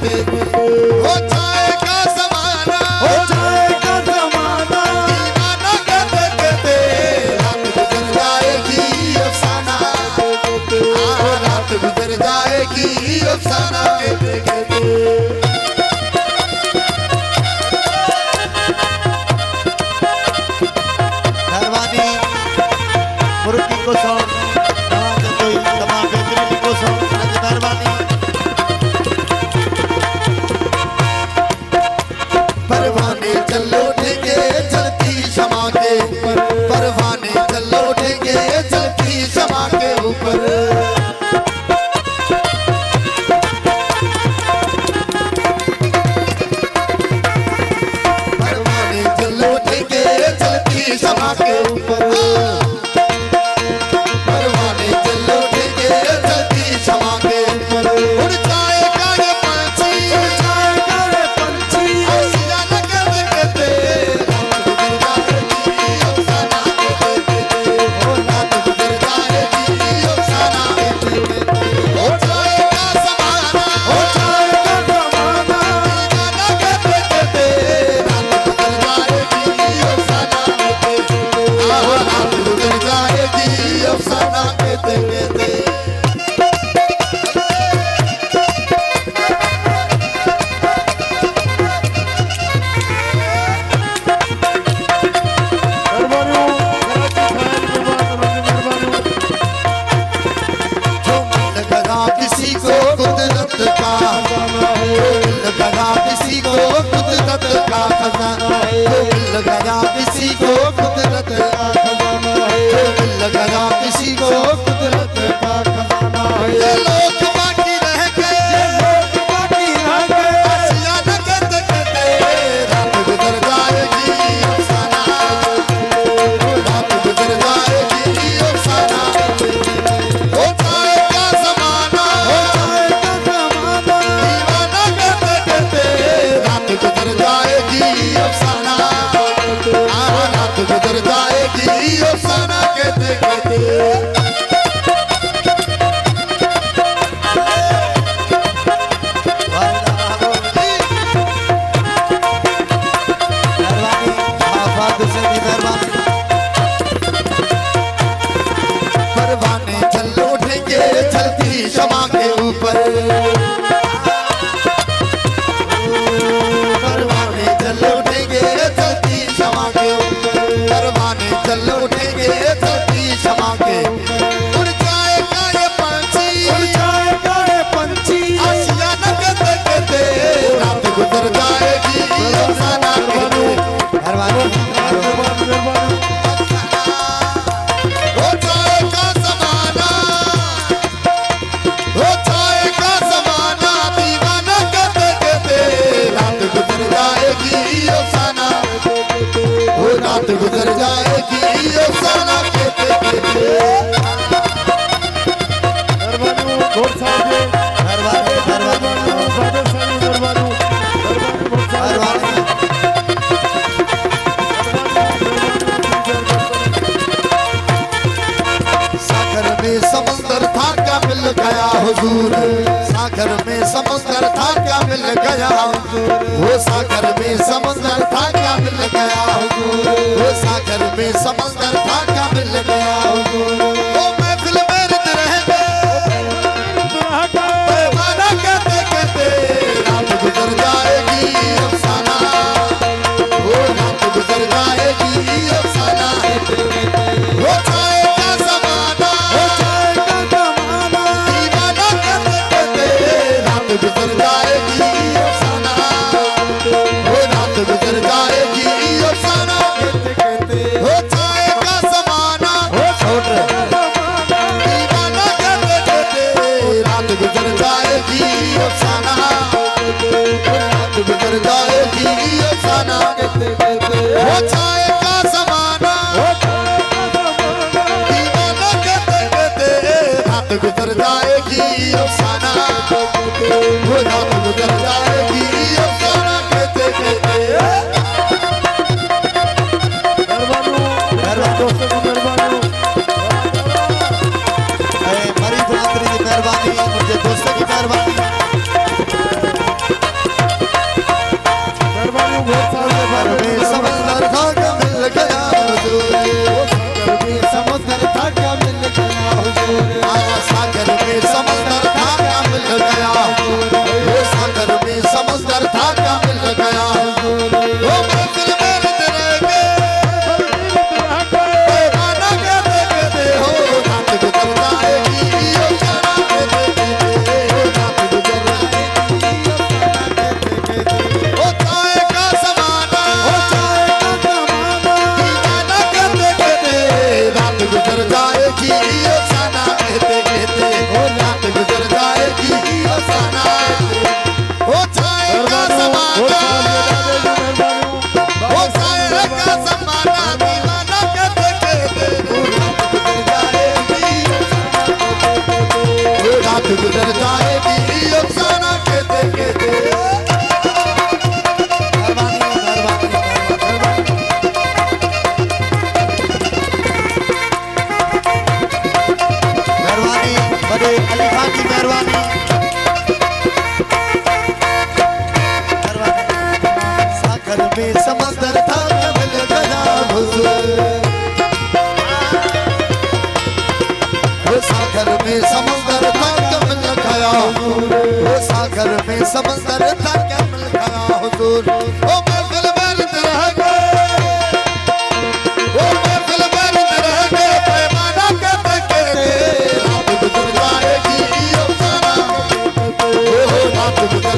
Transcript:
कहते हो चाय का ज़माना हो चाय का ज़माना दीवाना कहते कहते रात गुजर जाएगी अफसाना रात गुजर जाएगी अफसाना कहते कहते मेहरबानी मुर्गी को सौ तमाम बेहतरीन को सौ मेहरबानी परवाने चलो उठेंगे चलती शमा के ऊपर परवाने चलो उठेंगे चलती शमा के ऊपर परवाने चलो उठेंगे चलती शमा के ऊपर परवाने चलो उठेंगे चलती शमा के ऊपर उड़ जाएगा ये पंछी उड़ जाएगा ये पंछी आसिया न कहते कहते रात गुजर जाएगी अफसाना कहते कहते हो जाएगा ज़माना हो जाएगा ज़माना दीवाना कहते कहते रात गुजर जाएगी अफसाना कहते कहते रात गुजर जाएगी अफसाना कहते कहते जो लगा किसी को कुदरत का लगा किसी को कुदरत का खजाना लगा किसी को कुदरत का खजाना लगा किसी को कुदरत का खजाना ये लोग बाकी रह गए आसिया न कहते कहते रात गुजर जाएगी अफसाना रात गुजर जाएगी अफसाना हो जाएगा ज़माना हो जाएगा ज़माना दीवाना कहते कहते रात गुजर जाएगी अफसाना रात गुजर जाएगी अफसाना कहते कहते मेहरबानी आफात से भी मेहरबानी परवाने चल उठेंगे चलती शमा के ऊपर परवाने चल उठेंगे चलती शमा के ऊपर परवाने चल उठेंगे चलती शमा के ऊपर उड़ जाएगा ये पंछी उड़ जाएगा ये पंछी आसिया न कहते कहते रात गुजर जाएगी अफसाना कहते मेहरबानी हो जाएगा ज़माना हो जाएगा ज़माना दीवाना कहते कहते रात गुजर जाएगी अफसाना हो रात गुजर जाएगी अफसाना कहते कहते मेहरबानी सागर में समंदर था क्या मिल गया हुजूर सागर में समंदर था क्या मिल गया हुजूर वो सागर में समंदर था क्या मिल गया हुजूर वो सागर में समंदर था क्या मिल गया हुजूर वो महफिल में रित रह गए पैमाना कहते कहते रात गुजर जाएगी अफसाना वो रात गुजर जाएगी अफसाना हो जाएगा ज़माना हो जाएगा ज़माना दीवाना कहते कहते रात गुजर जाएगी अफसाना हो रात गुजर जाएगी अफसाना कहते कहते हो जाएगा ज़माना हो दीवाना कहते कहते रात गुजर जाएगी अफसाना रात गुजर जाएगी अफसाना कहते कहते हो जाएगा ज़माना दीवाना कहते कहते रात गुजर जाएगी अफसाना वो रात गुजर जाएगी अफसाना कहते कहते मरीज मात्री की मेहरबानी मुझे दोस्तों की मेहरबानी में समंदर था क्या मिल गया हुजूर। वो सागर में समंदर था क्या मिल गया हुजूर। वो सागर में समंदर था क्या मिल गया हुजूर। ओ महफिल बरत रह गए, ओ महफिल बरत रह गए, पैमाना के तके रात गुजर जाएगी अफसाना, ओ रात गुजर